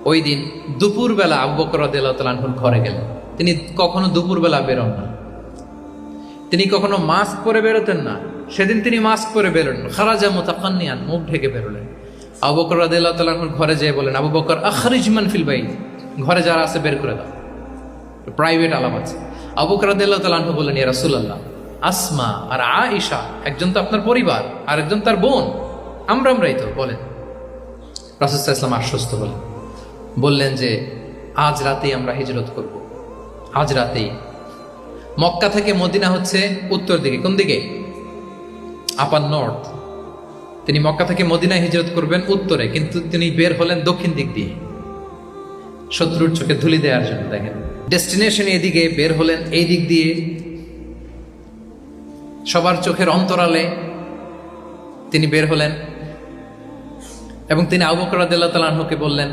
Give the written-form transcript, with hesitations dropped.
ওই দিন দুপুরবেলা আবু বকর রাদিয়াল্লাহু তাআলা আনহুর ঘরে গেলেন। তিনি কখনো দুপুরবেলা বেরোন না, তিনি কখনো মাস্ক পরে বেরোতেন না। সেদিন তিনি মাস্ক পরে বেরোলেন, খারাজা মুতাকান্নিয়ান, মুখ ঢেকে বেরোলেন। আবু বকর রাদিয়াল্লাহু তাআলা আনহুর ঘরে যেয়ে বলেন, আবু বকর আখরিজ মান ফিল বাইত, ঘরে যারা আছে বের করে দাও, প্রাইভেট আলাপ আছে। আবু বকর রাদিয়াল্লাহু তাআলা আনহু বললেন, ইয়া রাসূলুল্লাহ, আসমা আর আয়েশা একজন তো আপনার পরিবার আর একজন তার বোন, আমরাই তো, বলেন। রাসূল সাল্লাল্লাহু আলাইহি ওয়াসাল্লাম আশ্বস্ত হলেন, বললেন যে আজ রাতেই আমরা হিজরত করব। আজ রাতেই। মক্কা থেকে মদিনা হচ্ছে উত্তর দিকে, কোন দিকে? আপার নর্থ। তিনি মক্কা থেকে মদিনায় হিজরত করবেন উত্তরে, কিন্তু তিনি বের হলেন দক্ষিণ দিক দিয়ে, শত্রুর চোখে ধুলি দেওয়ার জন্য। দেখেন, ডেস্টিনেশন এদিকে, বের হলেন এই দিক দিয়ে, সবার চোখের অন্তরালে তিনি বের হলেন। এবং তিনি আবু বকর রাদিয়াল্লাহু তাআলা আনহুকে বললেন,